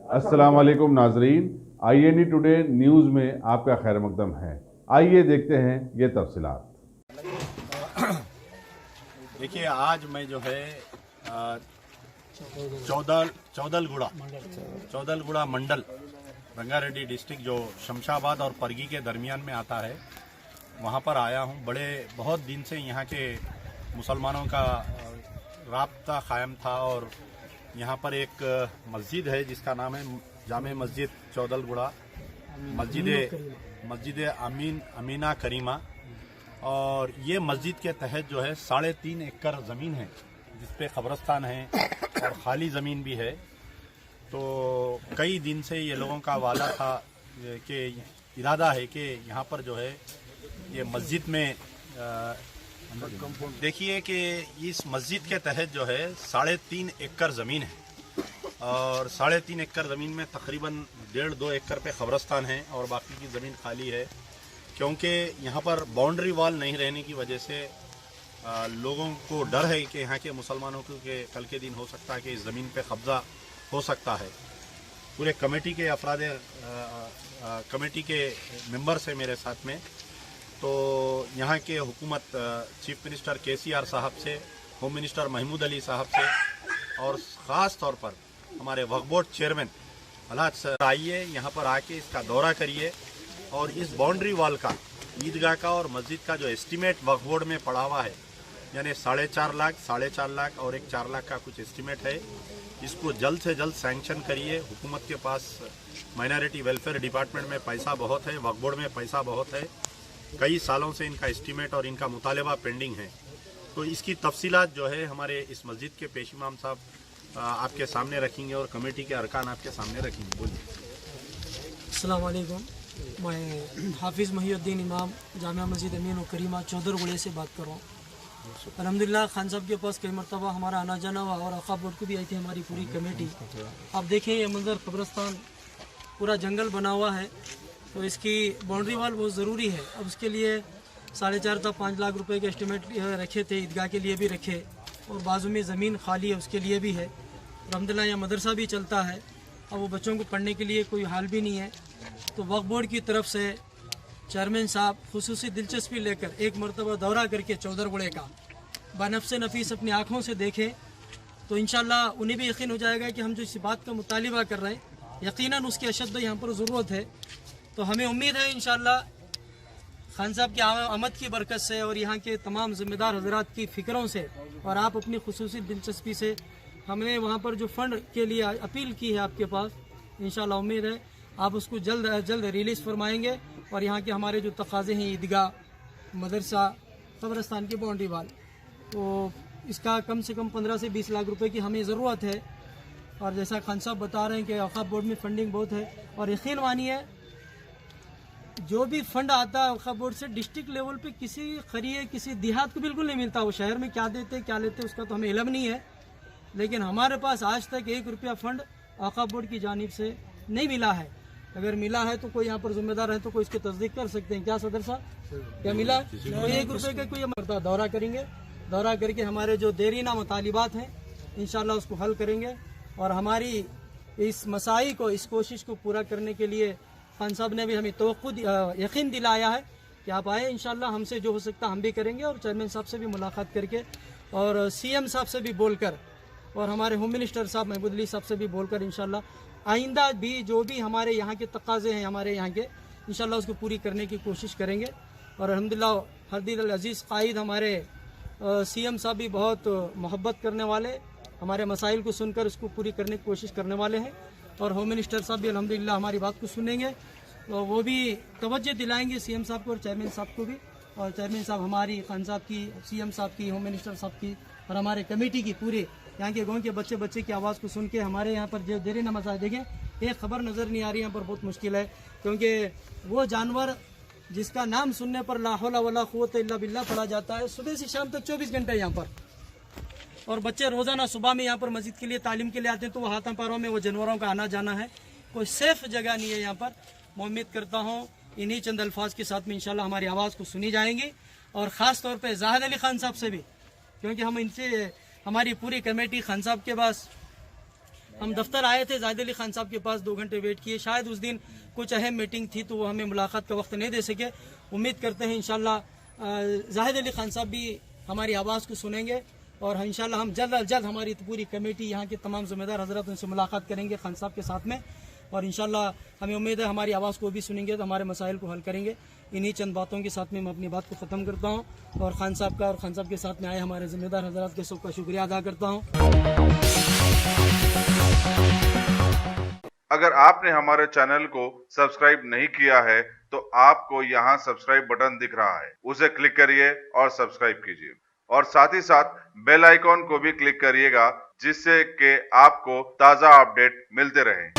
अस्सलाम वालेकुम नाजरीन, INE टुडे न्यूज़ में आपका खैर मकदम है। आइए देखते हैं ये तफसीलात। देखिए, आज मैं जो है चौदलगुड़ा मंडल रंगारेड्डी डिस्ट्रिक्ट जो शमशाबाद और परगी के दरमियान में आता है, वहाँ पर आया हूँ। बहुत दिन से यहाँ के मुसलमानों का राब्ता कायम था और यहाँ पर एक मस्जिद है जिसका नाम है जामे मस्जिद चौदलगुड़ा, मस्जिद अमीना करीमा। और ये मस्जिद के तहत जो है 3.5 एकड़ ज़मीन है जिसपे कब्रस्तान है और खाली ज़मीन भी है। तो कई दिन से ये लोगों का वादा था कि इरादा है कि यहाँ पर जो है ये मस्जिद में देखिए कि इस मस्जिद के तहत जो है 3.5 एकड़ ज़मीन है और 3.5 एकड़ ज़मीन में तकरीबन 1.5-2 एकड़ पे कब्रस्तान है और बाकी की ज़मीन खाली है, क्योंकि यहाँ पर बाउंड्री वॉल नहीं रहने की वजह से लोगों को डर है कि यहाँ के मुसलमानों को के कल के दिन हो सकता है कि इस ज़मीन पे कब्ज़ा हो सकता है। पूरे कमेटी के कमेटी के मेंबर्स हैं मेरे साथ में। तो यहाँ के हुकूमत चीफ मिनिस्टर KCR साहब से, होम मिनिस्टर महमूद अली साहब से और ख़ास तौर पर हमारे वक्फ बोर्ड चेयरमैन अलहाज सर, आइए यहाँ पर आके इसका दौरा करिए और इस बाउंड्री वॉल का, ईदगाह का और मस्जिद का जो एस्टीमेट वक्फ बोर्ड में पड़ा हुआ है, यानी 4.5 लाख और एक 4 लाख का कुछ एस्टीमेट है, इसको जल्द से जल्द सैंक्शन करिए। हुकूमत के पास माइनॉरिटी वेलफेयर डिपार्टमेंट में पैसा बहुत है, वक्फ बोर्ड में पैसा बहुत है, कई सालों से इनका एस्टीमेट और इनका मुतालबा पेंडिंग है। तो इसकी तफसीलात जो है हमारे इस मस्जिद के पेश इमाम साहब आपके सामने रखेंगे और कमेटी के अरकान आपके सामने रखेंगे। बोलिए। अस्सलाम वालेकुम, मैं हाफिज़ महिउद्दीन इमाम जामिया मस्जिद अमीन करीमा चौदलगुड़े से बात कर रहा हूँ। अल्हम्दुलिल्लाह खान साहब के पास कई मरतबा हमारा आना जाना हुआ और वक्फ बोर्ड को भी आई थी हमारी पूरी कमेटी। आप देखें ये मंजर, कब्रस्तान पूरा जंगल बना हुआ है, तो इसकी बाउंड्री वॉल बहुत ज़रूरी है। अब उसके लिए 4.5 से 5 लाख रुपए के एस्टीमेट रखे थे, ईदगाह के लिए भी रखे और बाजू में ज़मीन खाली है उसके लिए भी है। अल्हम्दुलिल्लाह यहाँ मदरसा भी चलता है, अब वो बच्चों को पढ़ने के लिए कोई हाल भी नहीं है। तो वक्फ बोर्ड की तरफ से चेयरमैन साहब खुसूसी दिलचस्पी लेकर एक मरतबा दौरा करके चौदलगुड़े का बनफ्स नफीस अपनी आँखों से देखें तो इंशाल्लाह उन्हें भी यकीन हो जाएगा कि हम जो इस बात का मुतालिबा कर रहे हैं यकीनन उसकी अशद यहाँ पर ज़रूरत है। तो हमें उम्मीद है इंशाल्लाह खान साहब की आमद की बरकत से और यहाँ के तमाम ज़िम्मेदार हजरात की फ़िक्रों से और आप अपनी खुसूसी दिलचस्पी से हमने वहाँ पर जो फ़ंड के लिए अपील की है आपके पास, इंशाल्लाह उम्मीद है आप उसको जल्द अज जल्द रिलीज़ फरमाएँगे और यहाँ के हमारे जो तकाज़े हैं ईदगाह, मदरसा, कब्रस्तान की बाउंड्री वाल, तो इसका कम से कम 15 से 20 लाख रुपए की हमें ज़रूरत है। और जैसा खान साहब बता रहे हैं कि वक्फ बोर्ड में फ़ंडिंग बहुत है और यकीन मानिए जो भी फंड आता है वक्फ बोर्ड से डिस्ट्रिक्ट लेवल पे किसी खरीय किसी देहात को बिल्कुल नहीं मिलता। वो शहर में क्या देते क्या लेते उसका तो हमें इल्म नहीं है, लेकिन हमारे पास आज तक 1 रुपया फ़ंड वक्फ बोर्ड की जानिब से नहीं मिला है। अगर मिला है तो कोई यहाँ पर जिम्मेदार है तो कोई इसकी तस्दीक कर सकते हैं क्या सदर साहब, क्या मिला? तो 1 रुपये का कोई मरतबा दौरा करेंगे, दौरा करके हमारे जो देरीना मुतालिबात हैं इंशाल्लाह उसको हल करेंगे और हमारी इस मसाई को, इस कोशिश को पूरा करने के लिए खान साहब ने भी हमें यकीन दिलाया है कि आप आए, इंशाल्लाह हमसे जो हो सकता हम भी करेंगे। और चेयरमैन साहब से भी मुलाकात करके और CM साहब से भी बोलकर और हमारे होम मिनिस्टर साहब महमूद अली साहब से भी बोलकर इंशाल्लाह आइंदा भी जो भी हमारे यहाँ के तकाज़े हैं हमारे यहाँ के, इंशाल्लाह उसको पूरी करने की कोशिश करेंगे। और अल्हम्दुलिल्लाह हरदील अल अज़ीज़ कायद हमारे CM साहब भी बहुत मोहब्बत करने वाले, हमारे मसाइल को सुनकर उसको पूरी करने की कोशिश करने वाले हैं। और होम मिनिस्टर साहब भी अल्हम्दुलिल्लाह हमारी बात को सुनेंगे, तो वो भी तवज्जो दिलाएंगे CM साहब को और चेयरमैन साहब को भी। और चेयरमैन साहब हमारी, खान साहब की, CM साहब की, होम मिनिस्टर साहब की और हमारे कमेटी की, पूरे यहाँ के गाँव के बच्चे की आवाज़ को सुन के हमारे यहाँ पर जो देरी नमाज देखें, एक खबर नज़र नहीं आ रही यहाँ पर, बहुत मुश्किल है, क्योंकि वो जानवर जिसका नाम सुनने पर ला हौला वला कुव्वता इल्ला बिल्लाह पढ़ा जाता है, सुबह से शाम तक 24 घंटे यहाँ पर, और बच्चे रोज़ाना सुबह में यहाँ पर मस्जिद के लिए तालीम के लिए आते हैं, तो वो हाथों पैरों में वो जानवरों का आना जाना है, कोई सेफ जगह नहीं है यहाँ पर। मैं उम्मीद करता हूँ इन्हीं चंद अल्फाज के साथ में इंशाल्लाह हमारी आवाज़ को सुनी जाएंगी और ख़ास तौर पे जाहिद अली खान साहब से भी, क्योंकि हम इनसे, हमारी पूरी कमेटी खान साहब के पास हम दफ्तर आए थे, जाहिद अली खान साहब के पास 2 घंटे वेट किए। शायद उस दिन कुछ अहम मीटिंग थी तो वो हमें मुलाकात का वक्त नहीं दे सके। उम्मीद करते हैं इंशाल्लाह जाहिद अली खान साहब भी हमारी आवाज़ को सुनेंगे और इंशाल्लाह हम जल्द अज जल्द हमारी पूरी कमेटी यहाँ के तमाम ज़िम्मेदार हजरत उनसे मुलाकात करेंगे खान साहब के साथ में, और इंशाल्लाह हमें उम्मीद है हमारी आवाज़ को भी सुनेंगे तो हमारे मसाइल को हल करेंगे। इन्हीं चंद बातों के साथ में मैं अपनी बात को ख़त्म करता हूँ और खान साहब का और खान साहब के साथ में आए हमारे ज़िम्मेदार हजरत के सबका शुक्रिया अदा करता हूँ। अगर आपने हमारे चैनल को सब्सक्राइब नहीं किया है तो आपको यहाँ सब्सक्राइब बटन दिख रहा है, उसे क्लिक करिए और सब्सक्राइब कीजिए और साथ ही साथ बेल आइकॉन को भी क्लिक करिएगा जिससे कि आपको ताज़ा अपडेट मिलते रहें।